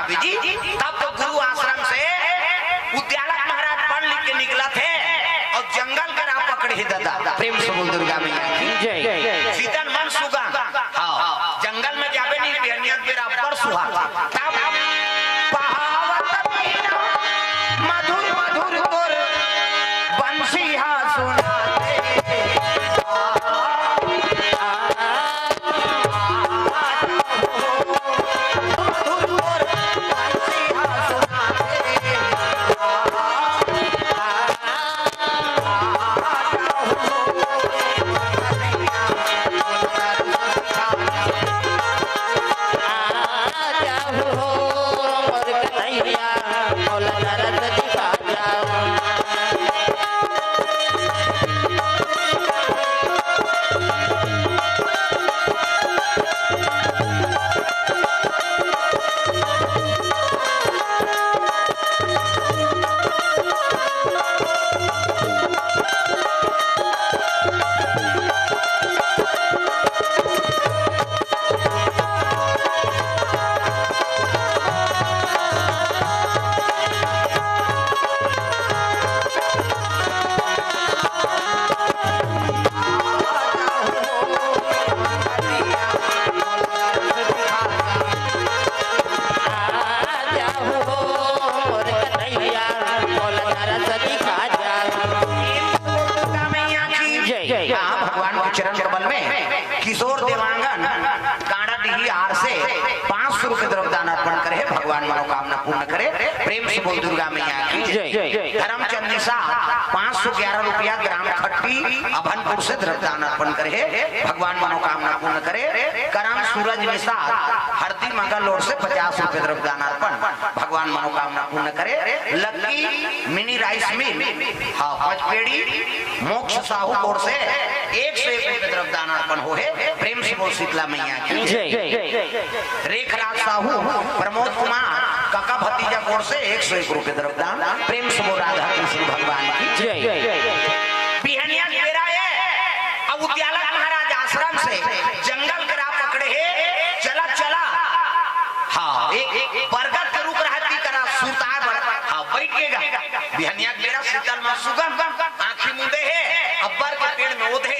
किताबी जी। तब तो गुरु आश्रम से उद्यालक महाराज पढ़ लिख के निकला थे और जंगल का राह पकड़े ही दादा। प्रेम से बोल दुर्गा मैया की जय। शीतल मन सुगा हाँ जंगल में जावे नहीं बेनियत बेरा पर सुहा तब पहावत मधुर मधुर तोर बंसी हा सुनाते चरण कमल में किशोर देवांगन कांडाडीही हार से 500 रुपए द्रव्यदान अर्पण करे भगवान मनोकामना पूर्ण करे। प्रेम से बोल दुर्गा मैया की जय। धर्मचंद निषाद 511 रुपया ग्राम खट्टी अभनपुर से द्रव्यदान अर्पण करे भगवान मनोकामना पूर्ण करे। करम सूरज निषाद हरदी मंगलौर से 50 रुपए द्रव्यदान अर्पण भगवान मनोकामना पूर्ण करे। लक्की मिनी राइस मिल हाँ पचपेड़ी मोक्ष साहू कोर से 101 रुपए द्रव्यदान अर्पण हो है। प्रेम से बोल शीतला मैया की जय। रेखराज साहू प्रमोद कुमार काका भतीजा कोर से 101 रुपए द्रव्यदान। प्रेम से बोल राधा कृष्ण भगवान की जय। बिहनिया घेरा है अब उद्यालक महाराज आश्रम से जंगल का राह पकड़े है चला चला हाँ एक बरगद के रूप रहती करा सूता हाँ बैठ गएगा बिहनिया घेरा शीतल में सुगम आंखी मुंदे है अब्बर के पेड़ में ओधे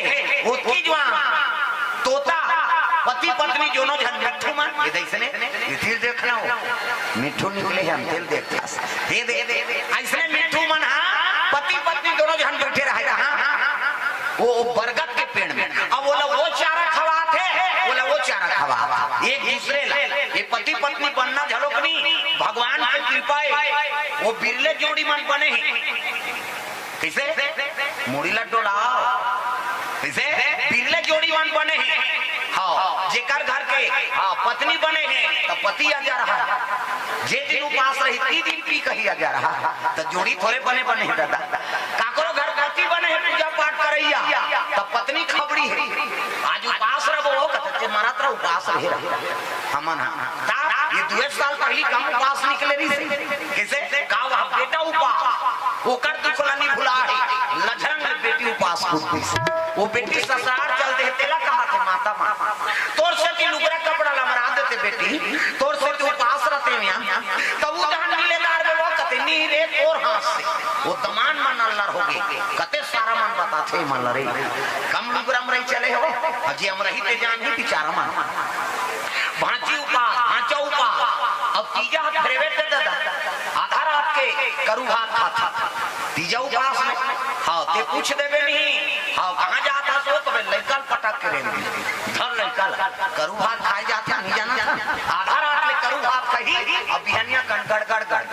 ओती जवान तोता पति पत्नी दोनों जन मिठू मन ये देखने तिल देखना हो मिठू निकले हम तिल देखते ये दे ऐसे मिठू मन हाँ पति पत्नी दोनों जन बैठे रहे वो बरगद के पेड़ में। अब बोला वो चारा खवाते बोला वो चारा खवा एक दूसरे ये पति पत्नी बनना झलोकनी भगवान की कृपा है वो बिरले जोड़ी मन बने किसे मुड़ी लड्डू लाओ किसे बिरले जोड़ी मन बने हैं हाँ जेकर घर के हाँ पत्नी बने हैं तो पति आ जा रहा जे दिन उपास रही ती दिन पी कही आ जा रहा तो जोड़ी थोड़े बने है दादा काकरो घर पति बने हैं पूजा पाठ करैया तो पत्नी खबरी है आज उपास रहो कहते मरत रहो उपास रहे हमन ये 2 साल पहली कम उपास निकले रही कैसे का बेटा उपास ओकर दुखलानी भुला है लझरंग बेटी उपास करती वो बेटी ससुराल चल दे तेला कहा थे माता माता तोर से की लुगरा कपड़ा लमरा देते बेटी तोर से तू उपास रहते यहां तब वो जहां मिलेदार में वो कहते नहीं रे और हाथ से वो दमान मन अल्लाह होगे कते सारा मन बताते मन रे कम लुगरा में चले हो अजी हम रही ते जान ही बेचारा मन भांची उपास भांचा उपास अब तीजा हाथ प्रेवेट दे दादा आधा रात के करू हाथ खाता तीजा उपास में हाँ ते पूछ देवे नहीं हाँ कहाँ जाता सो तो लड़का पटक के रहेंगे धर लड़का करू भात खाए जाते नहीं जाना आधा रात में करू भात कही अब बिहनिया गड़ गड़ गड़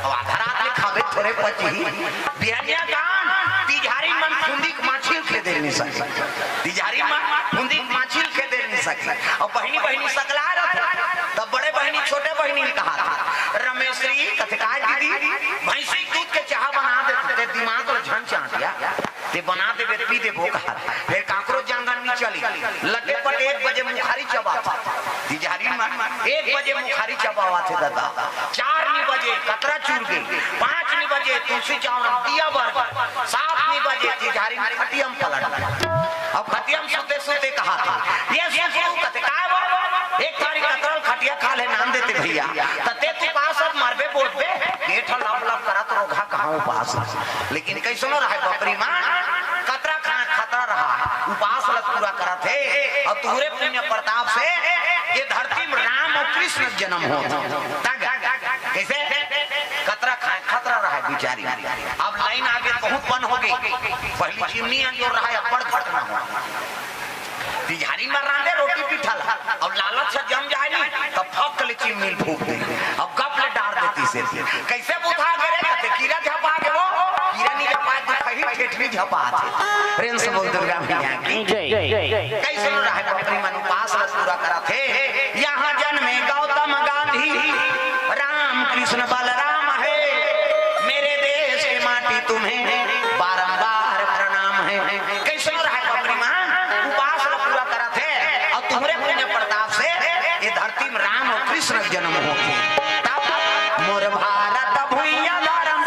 अब आधा रात में खावे थोड़े पची बिहनिया गान तिजारी मन फुंदी माछी के दे नहीं सके तिजारी मन फुंदी माछी के दे नहीं सके और बहनी बहनी सकला रहा तब बड़े बहनी छोटे बहनी ने कहा था रमेश्वरी कथकाय दीदी भैंसी दूध के चाह बना देते दिमाग और झन चाटिया ते बना दे पी दे भूखा फिर काकरो जांगन नहीं चली लटे पटे 1 बजे मुखारी चबा तिजारी में 1 बजे मुखारी चबावा थे दादा 4 बजे कतरा चूर गई 5 बजे तुलसी चावल दिया बर 7 बजे तिजारी में खटियम पलट अब खटियम सोते सोते कहा था ये सोचो कहते काय एक तारीख कतरल कटिया खा ले नाम देते भैया तते तू पास अब मरबे बोलबे पेट लप लप करत रोगा कहां पास लेकिन कैसनो रहे बकरी मां कतरा खतरा रहा उपास लत पूरा करत है और तुहरे पुण्य प्रताप से ये धरती में राम और कृष्ण जन्म हो कैसे कतरा खतरा रहा बिचारी अब लाइन आगे बहुत बन हो गई पहली चिमनी जो रहा है बड़ घटना हो बिहारी में रांधे रोटी पिठल अब लालच से जम जाए नहीं तब फक ले चिमनी फूक दे अब गप ले डाल देती से कैसे बुझा करे कहते कीड़ा झपा के वो कीड़ा नहीं झपा दे कहीं ठेठरी झपा दे प्रेम से बोल दुर्गा मैया की जय कैसे रहा है बकरी मन उपास पूरा करा थे यहाँ जन्मे गौतम गांधी राम कृष्ण बलराम है मेरे देश की माटी तुम्हें बारंबार प्रणाम है कैसे रहा है बकरी मान उपास पूरा करा थे और तुम्हारे पुण्य प्रताप से ये धरती में राम और कृष्ण जन्म होते तब मोर भारत भुइया धर्म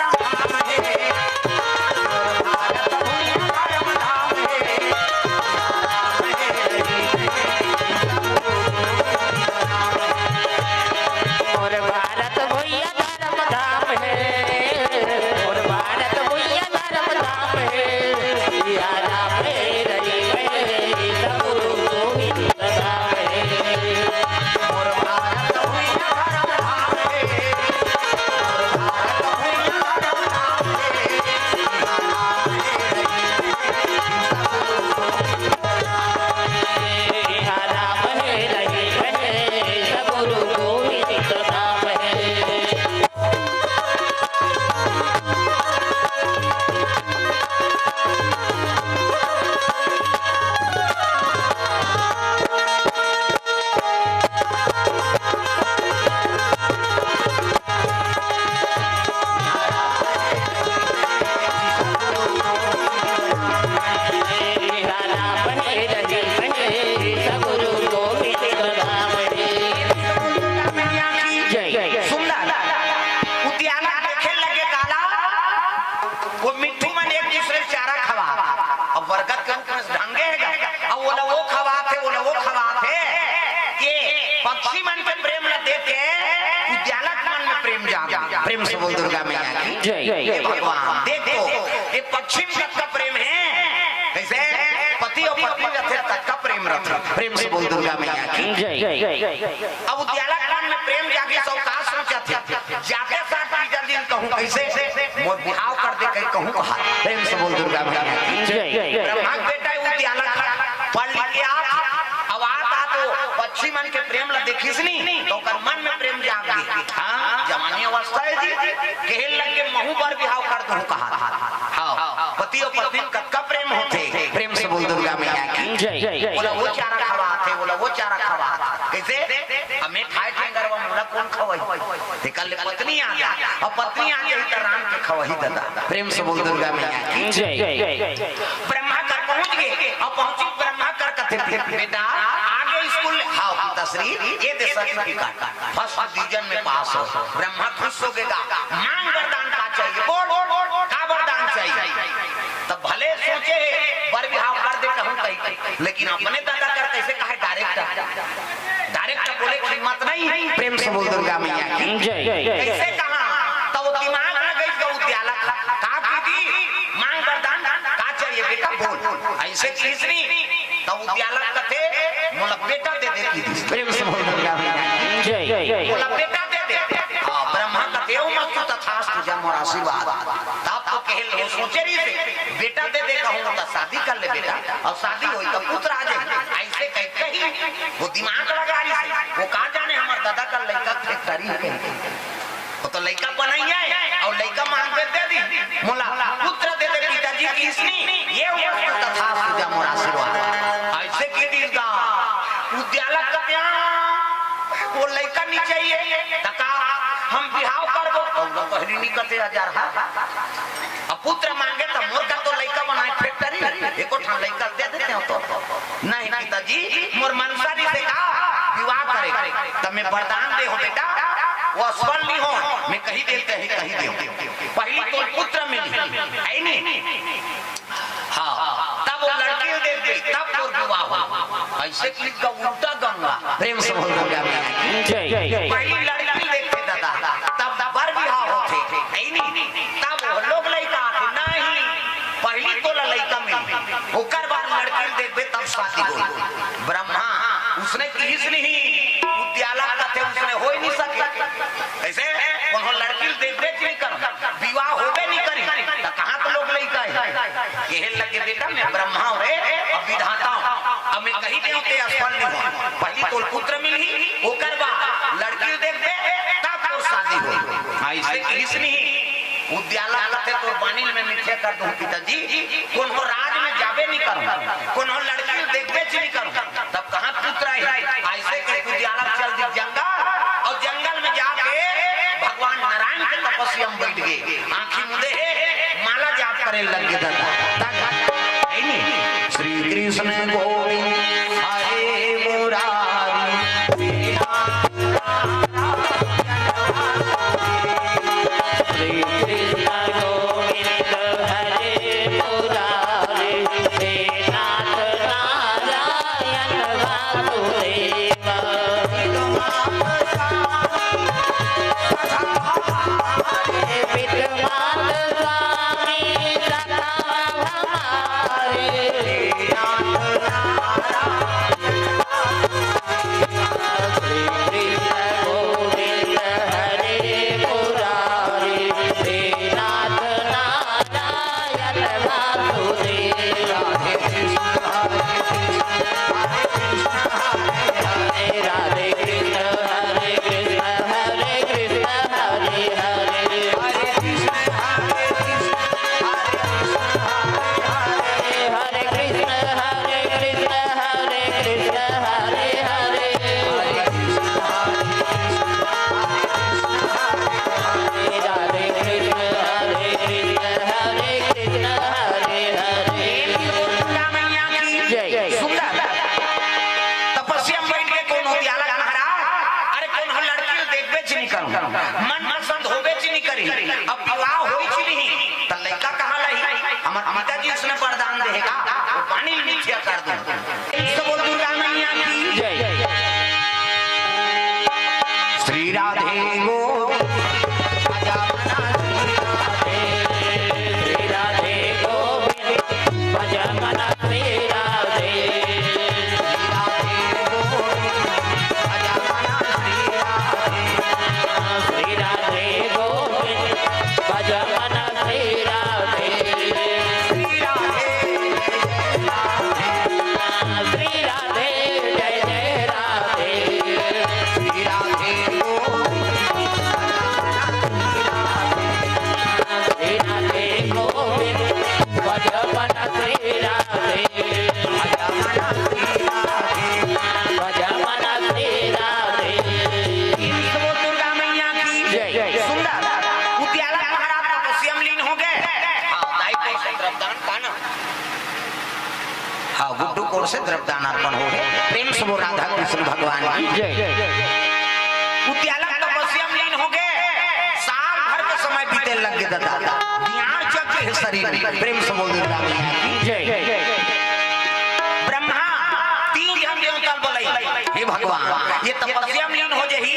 पक्षी मन पे प्रेम न देके उद्यालक मन में प्रेम जागा प्रेम से बोल दुर्गा मैया की जय भगवान देखो ये पक्षी का प्रेम है कैसे पति और पत्नी रथे तक का प्रेम रथे प्रेम से बोल दुर्गा मैया की जय अब उद्यालक मन में प्रेम जागे सब का सोचा थे जाके साथ जल्दी कहूं कैसे मोर बिहाव कर दे कहीं कहूं कहा प्रेम से बोल दुर्गा मैया की जय ब्रह्मा बेटा उद्यालक पढ़ लिख के पक्षी मन के प्रेम ला देखिस नहीं तो कर मन में प्रेम जाग गई हां जवानी अवस्था है जी कहल लगे महू पर बिहाव कर दूं कहा हां पति और पत्नी का प्रेम होते प्रेम से बोल दुर्गा मैया की जय बोला वो चारा खवाते बोला वो चारा खवा कैसे हमें खाए थे गरवा मोला कौन खवाई ते कल पत्नी आ जा और पत्नी आ गई तो राम के खवाही दादा प्रेम से बोल दुर्गा मैया की जय ब्रह्मा कर पहुंच गए और पहुंची ब्रह्मा कर कथे बेटा स्कूल हाँ तस्वीर ये दे सर्टिफिकेट फर्स्ट डिवीजन में पास हो ब्रह्मा खुश हो गएगा मांग वरदान का चाहिए बोल का वरदान चाहिए तब भले सोचे बर बिहाव कर दे कहूं कहीं लेकिन अपने दादा कर कैसे कहे डायरेक्ट बोले हिम्मत नहीं प्रेम से बोल दुर्गा मैया की जय कैसे कहा तो वो दिमाग में गई जो उद्यालक का कीदी मांग वरदान का चाहिए बेटा बोल ऐसे चीज नहीं तो उद्यालक कथे मोला बेटा दे दे प्रेम से बोल दुर्गा मैया जय मोला बेटा दे दे हां ब्रह्मा कथे ओ मत तथास्तु जय मोर आशीर्वाद तब तो कहल हो सोचे रही से बेटा दे दे कहूं तो शादी कर ले बेटा और शादी होई तो पुत्र आ जाए ऐसे कहीं वो दिमाग लगा रही से वो का जाने हमार दादा का लड़का फैक्ट्री है वो तो लड़का बनाइए और लड़का मांग दे दी मोला पुत्र दे दे पिताजी की इसनी ये हो तथास्तु जय मोर आशीर्वाद ऐसे की दीदा उद्यालक का प्यार वो लड़का नहीं चाहिए तका हम बिहाव करबो तो पहली नहीं करते हजार अब पुत्र मांगे तो मोर का तो लड़का बनाए फैक्ट्री एको ठान लड़का दे देते हो तो नहीं पिताजी मोर मनसारी से का विवाह करे तब मैं वरदान दे हो बेटा वो असफल नहीं हो मैं कहीं देते हैं कहीं दे पहली तो पुत्र मिली है नहीं हाँ तब वो लड़की दे दे तब तो विवाह हो ऐसे की उल्टा गंगा प्रेम से बोल गंगा में जय पहली लड़की देखते दादा तब बर बिहाव होते नहीं तब लोग लड़का नहीं पहली तो लड़का मिल ओकर बाद लड़की देखबे तब शादी हो ब्रह्मा उसने किस नहीं उद्याला करते उसने हो ही नहीं सके ऐसे वहां लड़की देखबे नहीं कर विवाह होबे नहीं करी तो कहां तो लोग लड़का है ये लगे बेटा मैं ब्रह्मा रे अब विधाता अब मैं कहीं नहीं होते असफल नहीं हो पहली तो पुत्र मिली ओकर बाद लड़की देखबे तब तो शादी हो ऐसे किस नहीं उद्याला करते तो बानिल में मिथ्या कर दूं पिताजी कौन हो राज में जाबे नहीं करूं कौन हो लड़की देखबे नहीं करूं तब कहां पुत्र है ऐसे के उद्याला चल दी जंगल और जंगल में जाके भगवान नारायण के तपस्या में बैठ गए आंखी मुदे माला जाप करे लग गए दादा नहीं श्री कृष्ण गोविंद हरे मुरारी मन पसंद होबे ची नहीं करी अब विवाह होई ची नहीं त लड़का कहां लही हमर पिताजी उसने वरदान देगा वो पानी मिथ्या कर दूं सब बोल दुर्गा मैया की जय श्री राधे गो आजा श्री राधे गोविंद भजन श्री राधे से द्रव्यदान अर्पण हो प्रेम से राधा कृष्ण भगवान की जय उद्याला तपस्या में लीन हो गए साल भर के समय बीते लग गए दादा ज्ञान जग के शरीर प्रेम से बोल दुर्गा मैया की जय ब्रह्मा तीन जन देवता बोलाई हे भगवान ये तपस्या में लीन हो जही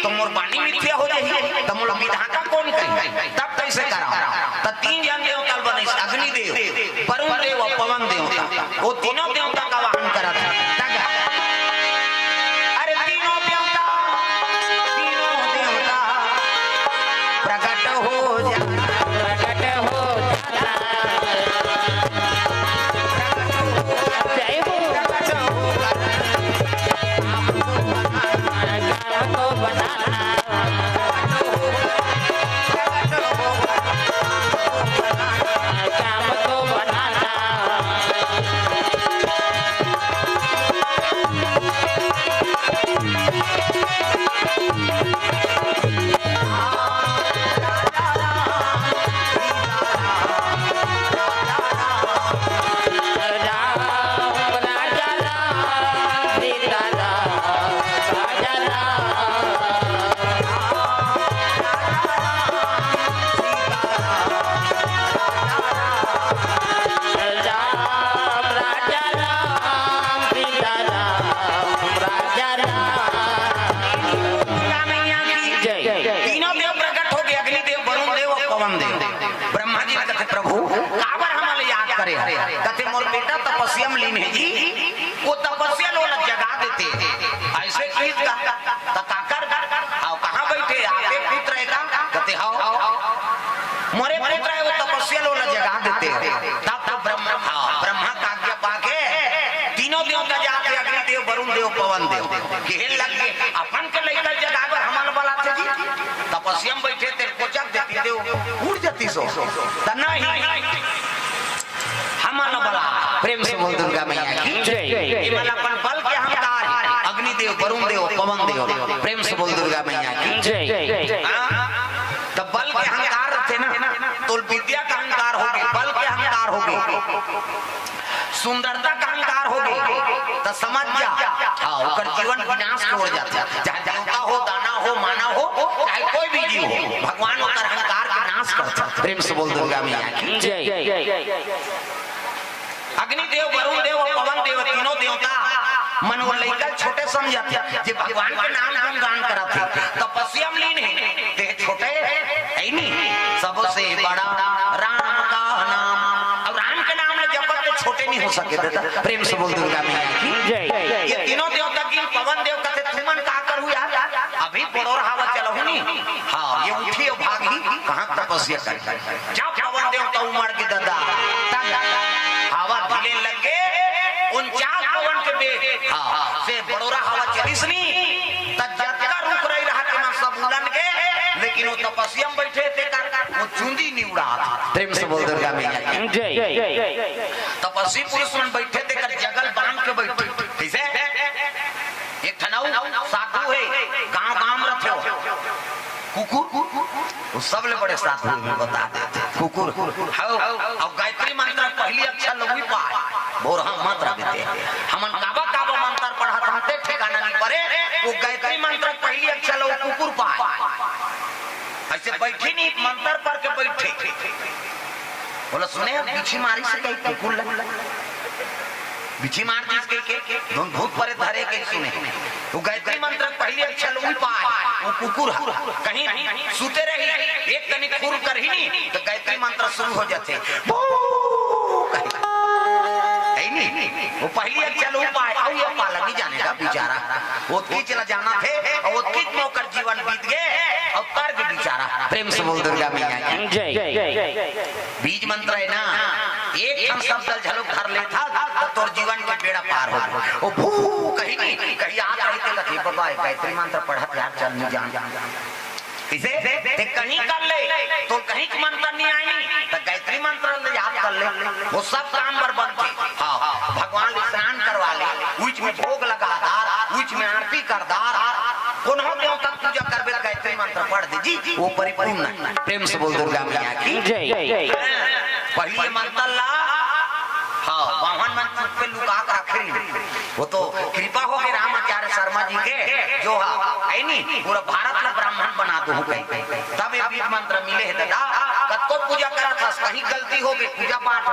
तो मोर वाणी मिथ्या हो जही तो मोर विधाता कौन कही तब कैसे करा त तीन जन देवता बने अग्नि देव वरुण देव और पवन देवता वो तीनों देवता का वाहन करा था अरे तीनों देवता प्रकट हो जाता जय हो प्रकट हो बनाना राम राजा राम सीता राम तीनों देव प्रकट हो गए, अग्निदेव, वरुण देव और पवन देव। ब्रह्मा जी कहते प्रभु काबर हमारे याद करे, कहते मोर बेटा तपस्या में लीन है जी, वो तपस्या लोग जगा देते ऐसे चीज का काकर आओ कहाँ बैठे आपके पुत्र है का, कहते हाओ मोरे पुत्र है, वो तपस्या लोग जगा देते। तब तो ब्रह्मा ब्रह्मा का आज्ञा पाके तीनों देवता जाके अग्निदेव, वरुण देव, पवन देव घेर लग गए, अपन के लेकर जगावे हमारे वाला थे जी, तपस्या में बैठे तेरे को जग देती देव उड़ जाती सो नहीं हमारा बला। प्रेम से बोल दुर्गा मैया की जय। अपन बल के अहंकार अग्निदेव, वरुण देव, पवन देव, प्रेम से बोल दुर्गा मैया की जय। तब बल के अहंकार रखे ना तो विद्या का अहंकार होगी, बल के अहंकार होगी, सुंदरता का अहंकार होगी, तो समझ जा हाँ जीवन विनाश हो जाता है। चाहे देवता हो, दाना हो, माना हो, चाहे कोई भी जीव हो, भगवान होकर अहंकार का नाश करता है। प्रेम से बोल दुर्गा मैया की जय। अग्निदेव, वरुण देव और पवन देव तीनों देवता मन वो लेकर छोटे समझाते जे भगवान के नाम गुणगान कराते, तपस्या में लीन है, ते छोटे है नहीं, सबसे बड़ा राम का नाम, अब राम के नाम में जपत तो छोटे नहीं हो सके बेटा। प्रेम से बोल दुर्गा मैया की जय। ये तीनों देवता की पवन देव कहते तुमन का कर हुआ अभी पड़ोर हवा चलो नहीं, हाँ ये उठी और भागी कहाँ तपस्या कर जाओ, पवन देव तो उमड़ के दादा हवा ढीले लग गए, 49 पवन के बेग से बड़ोरा हवा चलिस नहीं, तक रुक रही रहा कि मैं सब उड़न गए, लेकिन वो तपस्या में बैठे थे वो चूंदी नहीं उड़ा था। प्रेम से बोल दुर्गा मैया की जय। तपस्वी पुरुष में बैठे थे कर जगल बांध के बैठे, कैसे एक ठनाऊ साधु है गांव गांव रखे हो कुकुर, सब ले बड़े साधु में बता देते कुकुर और गायत्री मंत्र पहली अक्षर लोग पाए बोरहा मंत्र देते हमन काबा काबा मंत्र पढ़ा था ठिकाना नहीं पड़े, वो गायत्री मंत्र पहली अक्षर लोग कुकुर पाए, ऐसे बैठे नहीं मंत्र पर के बैठे बोला सुने बिछी मारी से कहीं कुकुर बिछी मार दी के दोन भूत परे धरे के सुने, वो गायत्री मंत्र पहली अक्षर लोग पाए, वो कुकुर कहीं सुते रही एक कनी खुर कर ही नहीं तो गायत्री मंत्र शुरू हो जाते, वो पहली अक्षर लोग पाए और ये पाला नहीं जाने का बेचारा, वो चला जाना थे और वो कित मौकर जीवन बीत गए और कर भी बेचारा। प्रेम से बोल दुर्गा मैया की जय। बीज मंत्र है ना, एक हम शब्द झलक धर ले था तो तोर जीवन के बेड़ा पार हो गया, वो भू कहीं नहीं कहीं आ रहे थे कथी बाबा गायत्री मंत्र पढ़त यार चल नहीं जान इसे ते कहीं कर ले तो कहीं मंत्र नहीं आएगी तो गायत्री मंत्र ले याद कर ले, वो सब काम पर बनते हाँ भगवान स्नान करवा ले, उच में भोग लगा दार, उच में आरती कर दार, कोनों देवता पूजा करबे गायत्री मंत्र पढ़ दीजिए वो परिपूर्ण। प्रेम से बोल दुर्गा मैया की जय। पहली मंत्र ला हाँ वाहन मंत्र पे लुका कर रखे, वो तो कृपा हो गई रामाचार्य शर्मा जी के जो है नहीं पूरा भारत में ब्राह्मण बना दो तब ये बीज मंत्र मिले है दादा, कब को पूजा करा था कहीं गलती हो गई पूजा पाठ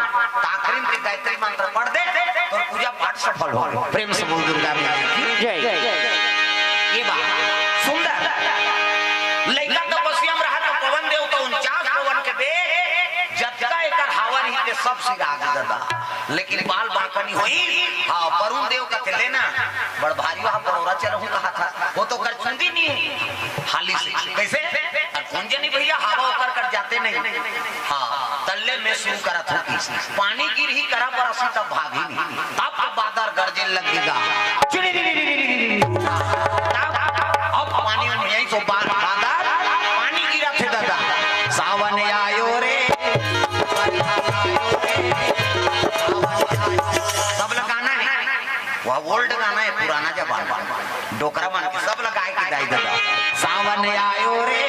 आखिरी में गायत्री मंत्र पढ़ दे तो पूजा पाठ सफल हो। प्रेम से बोल दुर्गा मैया की जय। ये बात सुंदर लइका तपस्या में रहा तो पवन देव तो 49 पवन के बे जतका एकर हवा नहीं ते सब सिगा दादा, लेकिन बाल बांकनी हुई हाँ वरुण देव का थे लेना बड़ भारी वहां परोरा चलहूं कहा था, वो तो कर चुंदी नहीं हाली से कैसे कौन नहीं भैया हवा कर कर जाते नहीं हाँ तल्ले में शुरू करा था पानी गिर ही करा पर असी तब भागी नहीं, तब बादर गरजे लगेगा अब पानी में यही तो बादर पानी गिरा थे दादा, सावन आयो रे सब लगाना है, वह ओल्ड गाना है पुराना जमाना डोकरा बन के सब लगाए के दाई दादा, सावन आयो रे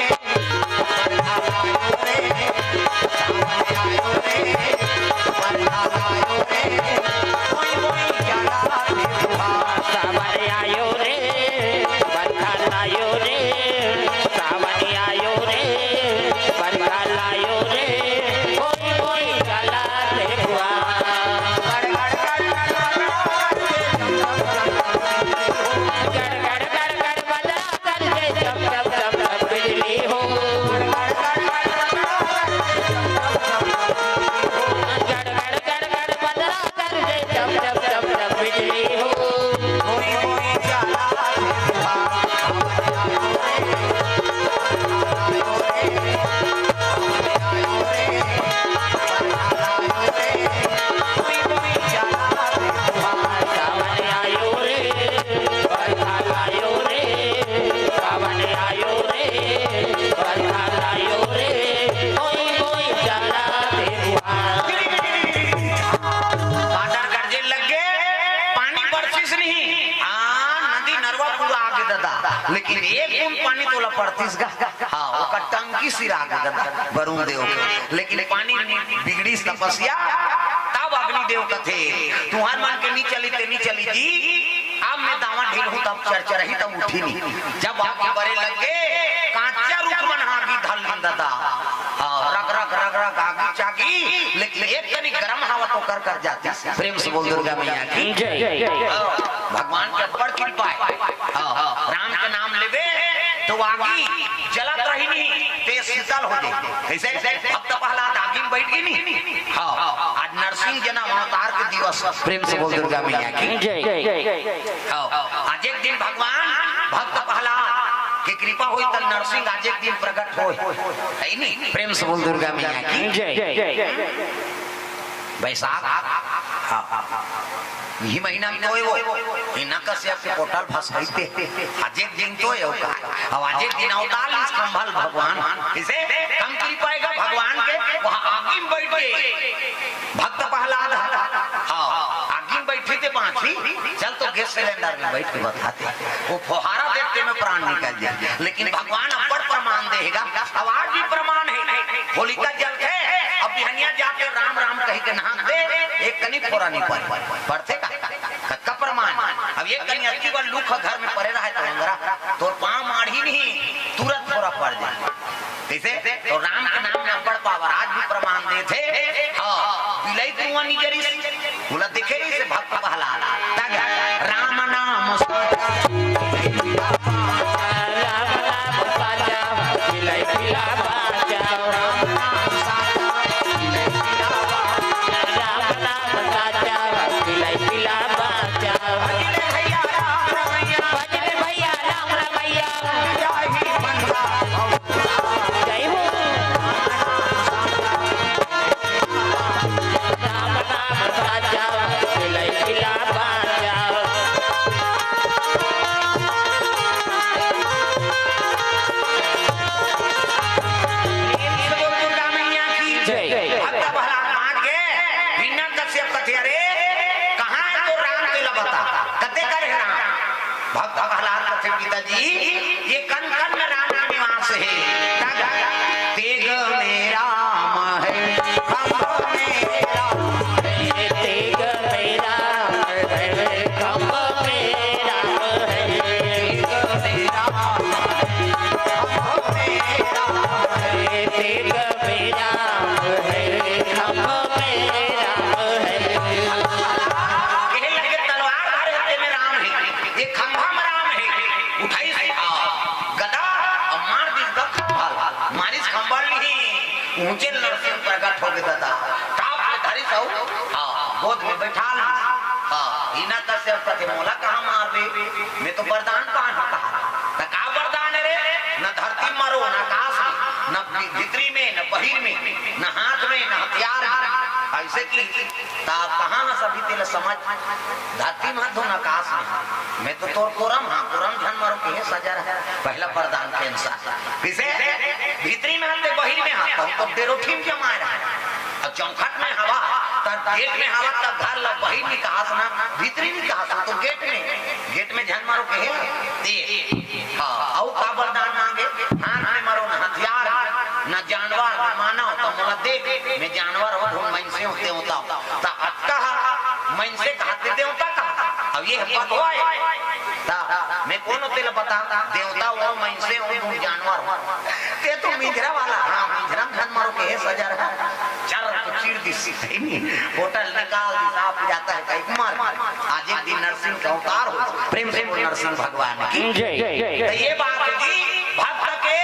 बिजली छत्तीसगढ़ हाँ ओकर टंकी सिरा के दादा वरुण देव के, लेकिन पानी बिगड़ी तपस्या तब अग्नि देव कथे तुम्हार मन के नहीं चली ते नहीं चली जी, अब मैं दावा ढील हूँ तब चर्चा रही तब उठी नहीं, जब आगे बड़े लगे कांचा रूप मन आगी धल दादा हाँ रग रग रग रग आगी चागी, लेकिन एक तनी गर्म हवा तो कर जाती। प्रेम से बोल दुर्गा मैया की भगवान के बड़ कृपा है। राम का नाम लेवे तो आगी जलत रही नहीं ते शीतल हो जाए, ऐसे अब तो पहला आगी में बैठ गई नहीं। हाँ आज नरसिंह जना अवतार के दिवस। प्रेम से बोल दुर्गा मैया की आज एक दिन भगवान भक्त पहला की कृपा हुई तो नरसिंह आज एक दिन प्रकट हो नहीं। प्रेम से बोल दुर्गा मैया की बैसाख यही महीना में तो वो हिना कश्यप के पोटल फंसाइते आज एक दिन तो है का अब आज एक दिन अवतार संभल भगवान इसे कम कृपाएगा भगवान के वहां आगे में बैठ गए भक्त प्रहलाद हाँ आगे में बैठे थे पांची चल तो गैस सिलेंडर में बैठ के बताते वो फुहारा देखते में प्राण निकल जाए, लेकिन भगवान अब्बड़ प्रमाण देगा। अब आज भी प्रमाण है होलिका जल है अब बिहनिया जाके राम राम कह के नहा दे एक कनी फोरा नहीं पड़ते का प्रमाण। अब एक कनी अच्छी बार लूख घर में पड़े रहा है तो पाँव माढ़ी नहीं तुरंत फोरा पड़ जाए, कैसे तो राम के नाम में अब्बड़ पावर आज भी प्रमाण दे थे। हाँ बिलाई कुआं निजरी बोला दिखे से भक्त प्रहलाद राम नाम पिताजी ये कन कन में राम का निवास है। तेग में राम है खंभ में राम है, तेग में राम है खंभ में राम है, तेग में राम है खंभ में राम है, तेग में राम है खंभ में राम है। ये तलवार धारे हाथ में राम है, ये खंभा में राम है, उठाई गदा और मार दी मारिस खंबल नहीं ऊंचे नरसिंह प्रकट हो गए दादा टाप में धरी सौ गोद में बैठा इना कश्यप कथे मोला कहां मार दे मैं तो वरदान पान होता का वरदान है रे न धरती मारो न आकाश में न भीतरी में न बहिर में न हाथ में न हथियार ऐसे की ताप कहां सभी तेल समझ धरती में तो न आकाश में मैं तो तोर कोरम हां कोरम धन मारो के सजा है पहला वरदान के अनुसार किसे भीतरी में हाथ बहिर में हाथ तो तेरो ठीम के मार रहा है और चौखट में हवा तब गेट में हवा तब घर ला बहिर में कहा ना भीतरी में कहा तो गेट में झन मारो के दे हां और का वरदान मांगे हाथ में मारो न हथियार न जानवर न मानव तो मोला देख मैं जानवर हूं मैं से होते होता ता अट्टा मैं से कहते देवता का अब ये बतवा है मैं कौन होते ला पता देवता वो मैं से हूं तुम जानवर हो ते तो मिंजरा वाला हां मिंजरा धन मारो के सजा रहा चल तो चीर दी सही नहीं होटल निकाल दी साफ जाता है कई मार आज एक दिन नरसिंह का अवतार हो प्रेम से नरसिंह भगवान की जय। तो ये बात जी भक्त के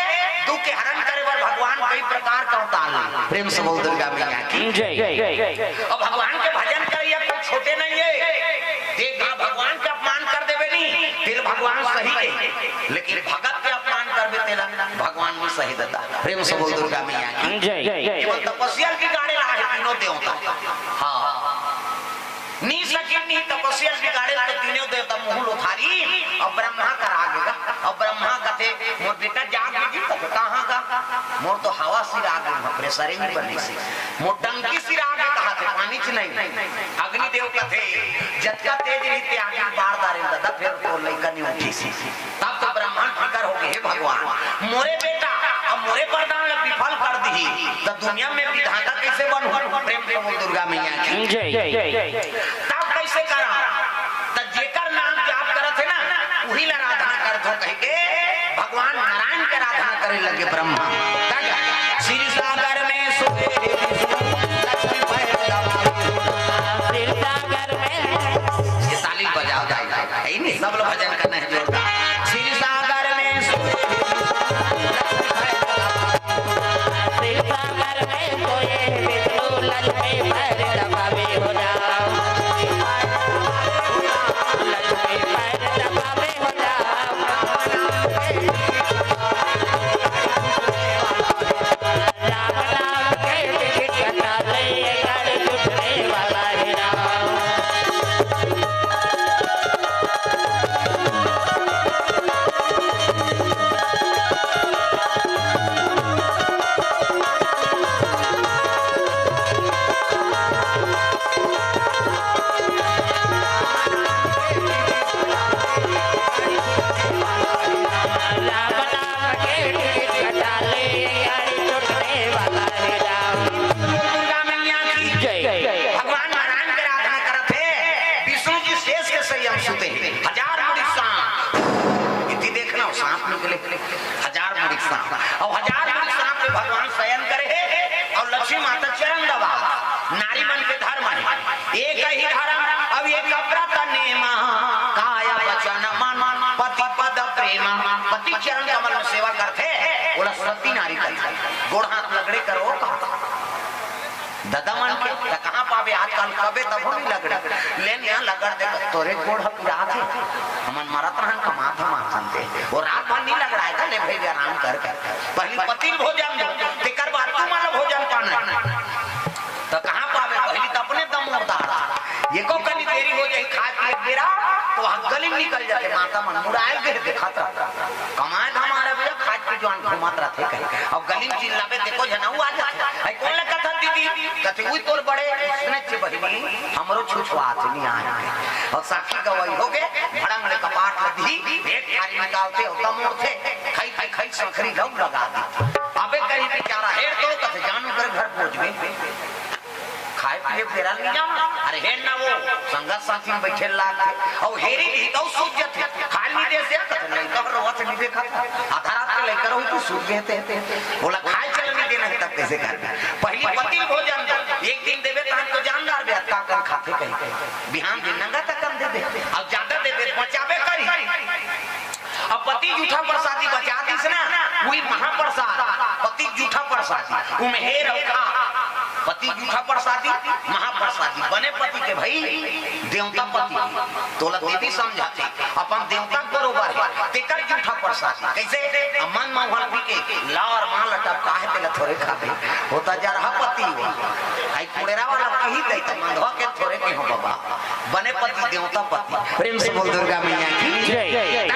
दुख के हरण करे वर भगवान कई प्रकार का अवतार प्रेम से बोल दुर्गा मैया की जय। और भगवान के भजन करिए कोई छोटे नहीं है देख भगवान के अपमान कर देवे नहीं फिर भगवान सही है लेकिन भगत के अपमान कर देते भगवान भी सही देता प्रेम से बोल दुर्गा मैया की जय। केवल तपस्या की गाड़े रहा है तीनों देवता हाँ नी सकी नहीं तपस्या की गाड़े तो तीनों देवता मुंह उठारी और ब्रह्मा कर आगेगा और ब्रह्मा कहते मोर बेटा जाग जी कहां का मोर तो हवा सिर आगे प्रेशर ही बनी सी मोर टंकी सिर आगे कहा थे पानी च नहीं अग्नि देव कहते जतका तेज रीते आगे बार दारे दादा फिर तो लइका नहीं उठी सी तब तो ब्रह्मा ठिका अंदर हो गए भगवान मोरे बेटा अब मोरे वरदान ला विफल कर दी तो दुनिया में विधाता कैसे बनू प्रेम से बोल दुर्गा मैया की जय तब कैसे करा त जेकर नाम जाप करत है ना वही ला आराधना कर दो कह के भगवान नारायण के आराधना करे लगे ब्रह्मा श्री सागर में सोए लक्ष्मी सागर में ये ताली बजाओ जाए नहीं सब लोग भजन करना है जोरदार श्री सागर में सोए सागर में सोए विष्णु लक्ष्मी पैर दबावे हो जाओ लक्ष्मी पैर दबावे हो जाओ राम राम के टिकट कटा ले कर छुटने वाला है राम भगवान शयन करे है और लक्ष्मी माता चरण दबा नारी बन के धर्म है एक ही धर्म अब एक व्रत नेम काया वचन मन पति पद प्रेम पति चरण कमल में सेवा करते बोला सती नारी करते गोड़ हाथ लगड़े करो दादा मन के कहां पावे आजकल कबे तब नहीं लगड़े लेन यहां लगड़ दे तोरे गोड़ रात है हमन मरत रहन कमात हम आखनते वो रात भर नहीं लग रहा है ले भाई आराम कर पहली पति भोजन दो तेकर बाद तू मानो भोजन पाना तो कहां पावे पहली तो अपने दम उतारा ये को कली देरी हो जाए खा के गिरा तो गली में निकल जाते माता मन मुड़ाए गए दिखाता कमाए हमारा भैया खाद के जवान घुमात रहते कहीं अब गली में चिल्लावे देखो जनऊ आ जाता है कौन ले कथा दीदी कहते हुई तोर बड़े सुने छे बहिनी हमरो छुछुआत नहीं आए और साखी गवाई हो गए भड़ंग ले कपाट लदी एक थाली निकालते और दमोर थे खाई खाई खाई सखरी लग लगा दी अबे कहीं बेचारा हेर तो कहते जानू कर घर पहुंच गए खाए पिए फेरा नहीं जाना अरे हेर ना वो संगत साथी में बैठे लाग और हेरी ही तो सूझ जाते खाली दे से कहते नहीं तो रोवत नहीं देखा आधा रात के लेकर हुई तो सूझ गए थे बोला खाए चल नहीं देना तब कैसे कर पहली पति भोजन एक दिन देवे तो हमको जानदार बे का कर खाते कहीं बिहान दिन नंगा तक कम दे दे अब ज्यादा दे दे बचावे करी अब पति जूठा प्रसादी बचा दीस ना वही महाप्रसाद पति जूठा प्रसादी उमे हेर रखा पति जूठा प्रसादी महाप्रसादी बने पति के भाई देवता पति तोला देवी समझाते अपन देवता बरोबर है तेकर जूठा प्रसादी कैसे मन मोहन पी के लार मां लटा काहे तेला थोड़े खाते होता जा रहा पति आई कुड़ेरा वाला कही दे त मंधवा के थोड़े के हो बाबा बने पति देवता पति प्रेम से बोल दुर्गा मैया की जय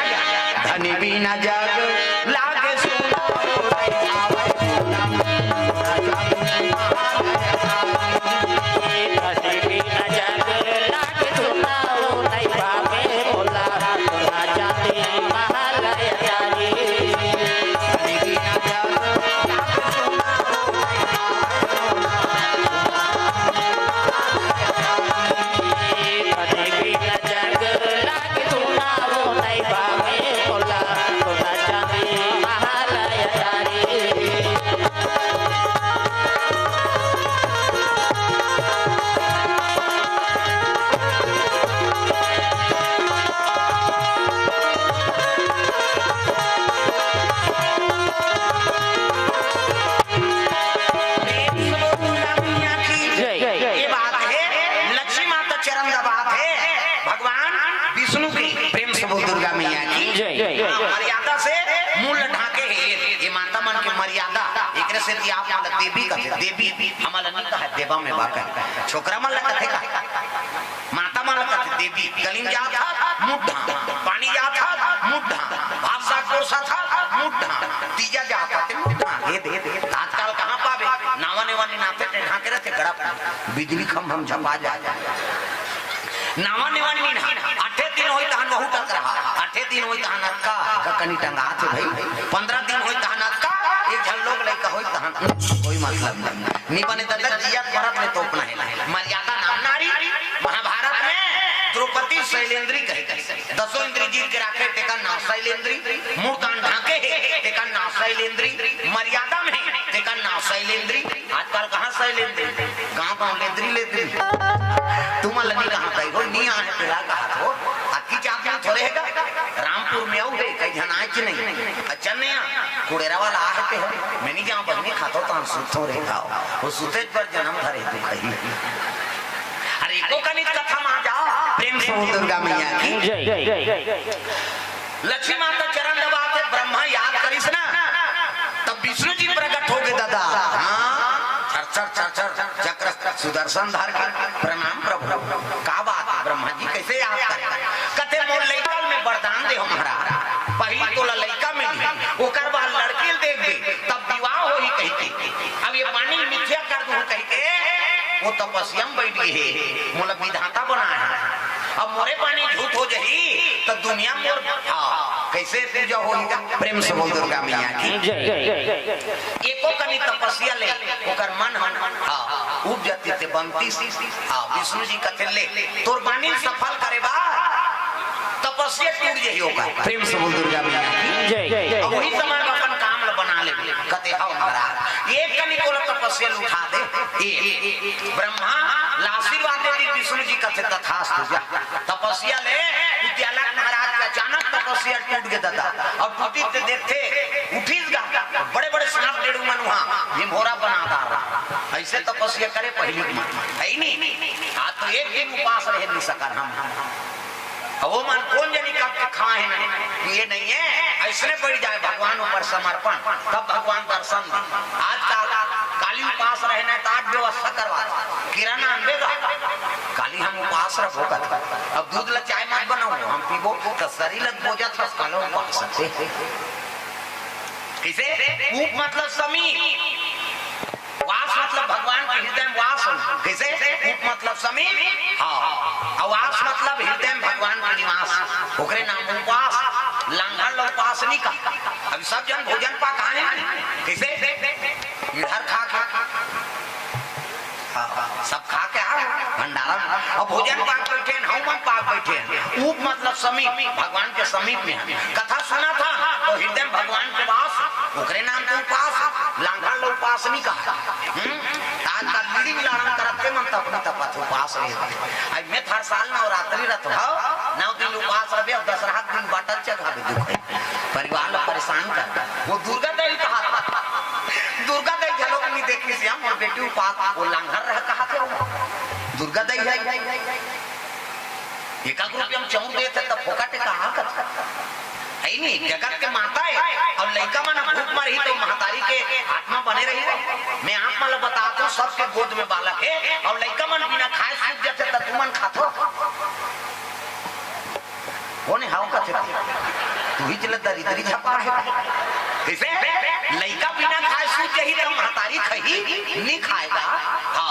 धनी बिना जग लागे सोना आवे से आप माला देवी कथे देवी हमारा नहीं कहा देवा में बाका छोकरा माला कथे का माता माला कथे देवी गलीम जा था मुद्दा पानी जा था मुद्दा भाषा कोसा था मुद्दा तीजा जा था मुद्दा दे आजकल कहां पावे नावाने वाले नाते ढाके रहते गड़ा बिजली खंभ हम झपा जा नावाने वाली ना अठे दिन होई तहन बहुत टक रहा 8 दिन होई तहन अक्का ककनी टंगा थे भाई 15 दिन होई तहन अक्का एक झन लोग लइका होई तहन कोई मतलब नहीं बने दादा जिया भरत में तोपना है मर्यादा नाम नारी महाभारत में द्रौपदी शैलेंद्री कहे दसों इंद्री जीत के राखे तेका नाम शैलेंद्री मुंह कान ढाके तेका नाम शैलेंद्री मर्यादा में तेका नाम शैलेंद्री आजकल कहां शैलेंद्री गांव लेद्री लेद्री तुम लगी कहां गई हो नहीं आए तेरा कहा हो अक्की चाप में थोड़े हैगा रामपुर में आऊ रे कई जन आए कि नहीं अच्छा नहीं कुड़ेरा वाला आ है मैं नहीं जाऊं बहनी खातो तो सुतो रे खाओ वो सुते पर जन्म धरे तू कहीं अरे को कनित कथा मा जाओ प्रेम से दुर्गा मैया की जय लक्ष्मी माता चरण दबाते ब्रह्मा याद करिस ना तब विष्णु जी प्रकट हो गए दादा चक्र सुदर्शन धार के प्रणाम प्रभु का बात ब्रह्मा जी कैसे याद करे कथे मोर लइका में वरदान दे हमारा पहली तो लइका में ओकर बाद लड़की देख दे तब विवाह होई कह के अब ये पानी मिथ्या कर दूं कह के वो तपस्या में बैठ गई है मोला विधाता बना है अब मोरे पानी झूठ हो जाही तो दुनिया मोर कैसे पूजा होगा प्रेम से बोल दुर्गा मैया की जय एको कनी तपस्या ले ओकर मन उब जाती ते बनती विष्णु जी कथे ले तोर बानी सफल करे बा तपस्या टूट जाही होगा प्रेम से बोल दुर्गा मैया की जय अब वही समय में अपन काम बना ले कथे हां महाराज एक कनी को तपस्या उठा दे ब्रह्मा आशीर्वाद दे विष्णु जी कथे तथास्तु जा तपस्या ले विद्यालय महाराज का अचानक तपस्या टूट गया दादा अब टूटी ते देखते उठीगा बड़े बड़े सांप डेढ़ मन वहां भीमोरा बना रहा ऐसे तपस्या करे पहली है नहीं आज तो एक दिन उपास रह नहीं सका हम वो मन कौन जनी कब के खाए हैं ये नहीं है ऐसे बढ़ जाए भगवान ऊपर समर्पण तब भगवान दर्शन दे आजकल काली उपास रहना तो आज व्यवस्था करवा किराना अनबेगा काली हम उपास रखोगा अब दूध ला चाय मत बनाओ हम पीबो तो शरीर लग बोझा था कालो उपास किसे ऊप मतलब समीप वास मतलब भगवान के हृदय में वास कैसे ऊप मतलब समीप हाँ वास मतलब हृदय में भगवान का निवास ओकरे नाम उपवास लंघन उपास नहीं का अभी सब जन भोजन पाक आए कैसे इधर खा सब खा के आ भंडारा और भोजन पाक बैठे हम पाक बैठे ऊप मतलब समीप भगवान के समीप में कथा सुना था तो हृदय में भगवान के वास ओकरे नाम के उपास लांघन उपास नहीं कहा आज का लीडिंग लाड़न करते मन तपनी तपत उपास रहे आज मैं हर साल नवरात्रि रत हो 9 दिन उपास रहे 10 दिन बाटल चढ़ा दे दुख परिवार ला परेशान कर वो दुर्गा देवी कहा दुर्गा देवी झलक नहीं देखी से हम और बेटी उपास वो लांघन रह कहा थे दुर्गा देवी है एका ग्रुप हम चौर दे थे तब फोकट कहा कर है नहीं जगत के माता है और लड़का मन भूख मर ही तो महतारी के आत्मा बने रही है मैं आप मतलब बताता हूँ सबके गोद में बालक है और लड़का मन बिना खाए सूख जाते तब तुम मन खातो वो नहीं हाउ का तू ही चले दरिद्री छपा है कैसे लड़का बिना खाए सूख जाही तो महतारी खही नहीं खाएगा।